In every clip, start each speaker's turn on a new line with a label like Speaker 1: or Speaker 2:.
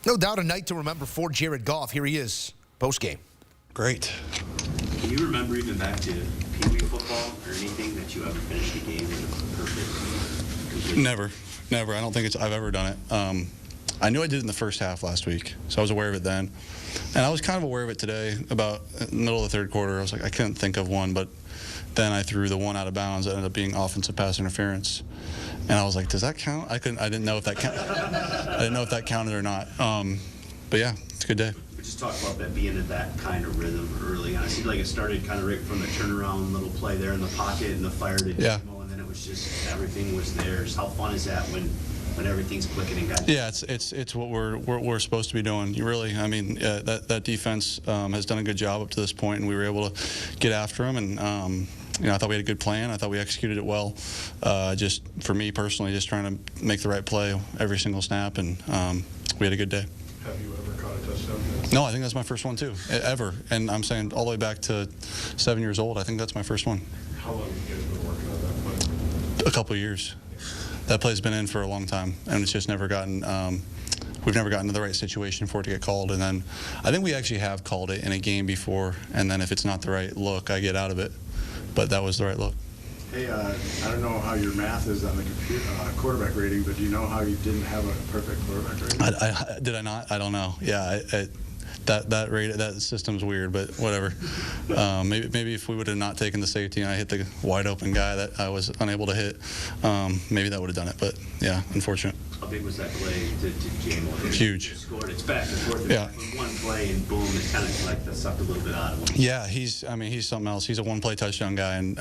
Speaker 1: No doubt a night to remember for Jared Goff. Here he is, post-game.
Speaker 2: Great.
Speaker 3: Can you remember even back to Pee Wee football or anything that you ever finished a game with a perfect completion?
Speaker 2: Never. I don't think I've ever done it. I knew I did it in the first half last week, so I was aware of it then. And I was kind of aware of it today, about in the middle of the third quarter. I was like, I couldn't think of one, but then I threw the one out of bounds that ended up being offensive pass interference. And I was like, does that count? I didn't know if that I didn't know if that counted or not. But yeah, it's a good day.
Speaker 3: We just talked about that being in that kind of rhythm early on. It seemed like it started kind of right from the turnaround little play there in the pocket and the fire to Demo, and then it was just everything was there. How fun is that when everything's clicking and got?
Speaker 2: Yeah, it's what we're supposed to be doing. You really, I mean, that defense has done a good job up to this point, and we were able to get after them. And you know, I thought we had a good plan. I thought we executed it well. Just for me personally, just trying to make the right play every single snap, and we had a good day.
Speaker 4: Have you ever caught a touchdown?
Speaker 2: No, I think that's my first one too, ever. And I'm saying all the way back to 7 years old. I think that's my first one.
Speaker 4: How long have you guys been working on that play?
Speaker 2: A couple of years. That play's been in for a long time, and it's just never gotten. We've never gotten to the right situation for it to get called. And then I think we actually have called it in a game before. And then if it's not the right look, I get out of it. But that was the right look.
Speaker 5: Hey, I don't know how your math is on the computer, quarterback rating, but do you know how you didn't have a perfect quarterback rating?
Speaker 2: Did I not? I don't know. Yeah, that system's weird, but whatever. Maybe if we would have not taken the safety and I hit the wide open guy that I was unable to hit, maybe that would have done it. But yeah, unfortunate.
Speaker 3: How big was that play to Jamo?
Speaker 2: Huge.
Speaker 3: Scored. It's back and forth.
Speaker 2: Yeah.
Speaker 3: One play and boom, it's kind of like that sucked a little bit out of him.
Speaker 2: Yeah, he's something else. He's a one-play touchdown guy, and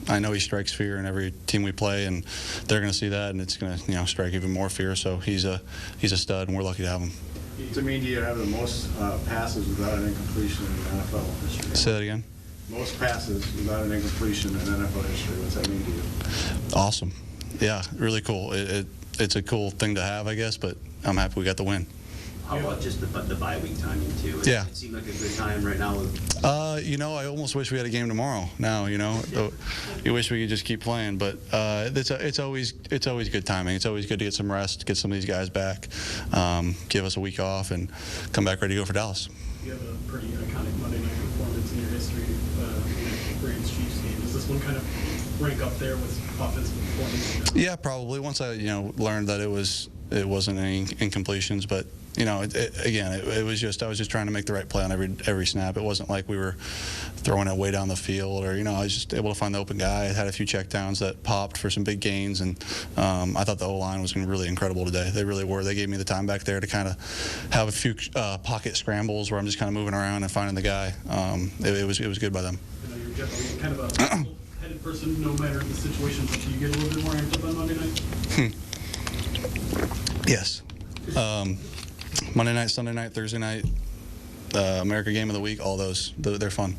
Speaker 2: I know he strikes fear in every team we play, and they're going to see that, and it's going to strike even more fear. So he's a stud, and we're lucky to have him.
Speaker 5: To me, do you have the most passes without an incompletion in NFL history?
Speaker 2: Say that again.
Speaker 5: Most passes without an incompletion in NFL history. What's that mean to you?
Speaker 2: Awesome. Yeah, really cool. It's a cool thing to have, I guess, but I'm happy we got the win.
Speaker 3: How about just the bye week timing too?
Speaker 2: Yeah.
Speaker 3: It seemed like a good time right now.
Speaker 2: I almost wish we had a game tomorrow. Now, you wish we could just keep playing, but it's always good timing. It's always good to get some rest, get some of these guys back, give us a week off, and come back ready to go for Dallas.
Speaker 6: You have a pretty iconic Monday night performance in your history, the Rams-Chiefs game. Does this one kind of rank up there with offensive performance?
Speaker 2: Yeah, probably. Once I learned that it wasn't any incompletions, but it was just I was just trying to make the right play on every snap. It wasn't like we were throwing it way down the field, or I was just able to find the open guy. I had a few checkdowns that popped for some big gains, and I thought the O-line was really incredible today. They really were. They gave me the time back there to kind of have a few pocket scrambles where I'm just kind of moving around and finding the guy. It was good by them.
Speaker 6: I know you're generally kind of a headed person, no matter the situation, but do you get a little bit more amped up on Monday night?
Speaker 2: Yes. Monday night, Sunday night, Thursday night, America Game of the Week, all those, they're fun.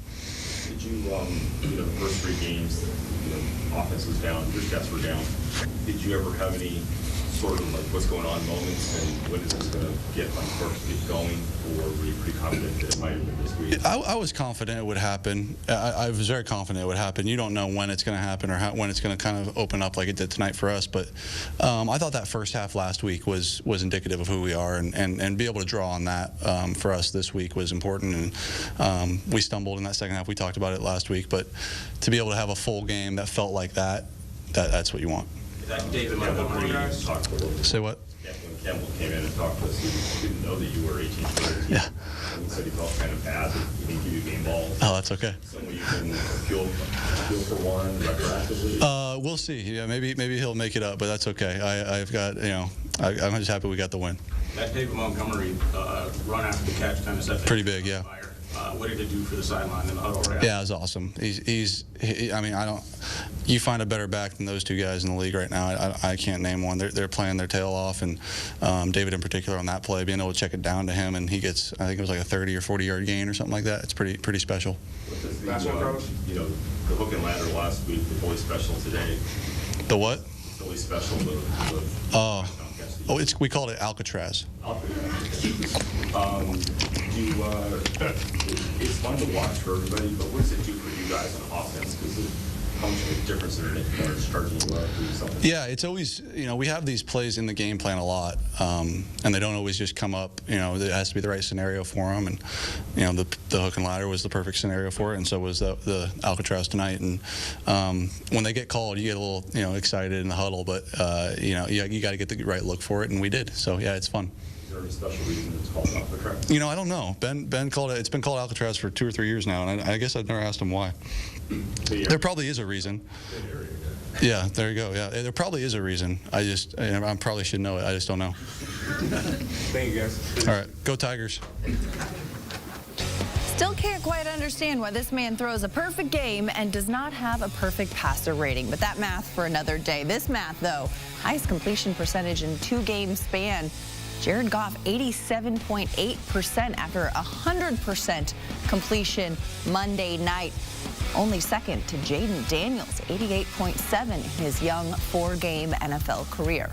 Speaker 7: Did you, the first 3 games, offense was down, your stats were down. Did you ever have any sort of what's going on moments, and when is this going to get going, or were you pretty confident that it might have been this week?
Speaker 2: I was confident it would happen. I was very confident it would happen. You don't know when it's going to happen or when it's going to kind of open up like it did tonight for us, but I thought that first half last week was indicative of who we are, and be able to draw on that for us this week was important. And we stumbled in that second half. We talked about it last week, but to be able to have a full game that felt like that's what you want.
Speaker 7: David Montgomery talked a little bit.
Speaker 2: Say what?
Speaker 7: Yeah, when Campbell came in and talked to us, he didn't know that you were 18 players.
Speaker 2: Yeah.
Speaker 7: And he said he felt kind of bad that he didn't give you game balls.
Speaker 2: Oh, that's okay.
Speaker 7: So you can appeal for one retroactively.
Speaker 2: We'll see. Yeah, maybe he'll make it up, but that's okay. I've got I'm just happy we got the win.
Speaker 8: That David Montgomery run after the catch kind of set.
Speaker 2: Pretty big, yeah.
Speaker 8: What did it do for the sideline in the huddle? Right?
Speaker 2: Yeah, it was awesome. You find a better back than those two guys in the league right now. I can't name one. They're playing their tail off, and David in particular on that play, being able to check it down to him, and he gets, I think it was like a 30 or 40 yard gain or something like that. It's pretty special.
Speaker 7: The hook and ladder last week, the fully special today.
Speaker 2: The what?
Speaker 7: Fully special.
Speaker 2: We called it Alcatraz.
Speaker 7: It's fun to watch for everybody, but what does it do for you guys on offense? Because how much of a difference did it make when it's charging you up or something?
Speaker 2: Yeah, it's always, we have these plays in the game plan a lot, and they don't always just come up. It has to be the right scenario for them, and the hook and ladder was the perfect scenario for it, and so was the Alcatraz tonight. And when they get called, you get a little excited in the huddle, but you got to get the right look for it, and we did. So yeah, it's fun.
Speaker 7: Is there any special reason it's called Alcatraz?
Speaker 2: I don't know. Ben called it. It's been called Alcatraz for 2 or 3 years now, and I guess I've never asked him why. There probably is a reason. Yeah, there you go. Yeah, there probably is a reason. I probably should know it. I just don't know.
Speaker 7: Thank you, guys.
Speaker 2: All right, go Tigers.
Speaker 9: Still can't quite understand why this man throws a perfect game and does not have a perfect passer rating, but that math for another day. This math, though, highest completion percentage in 2-game span. Jared Goff, 87.8% after 100% completion Monday night. Only second to Jaden Daniels, 88.7 in his young 4-game NFL career.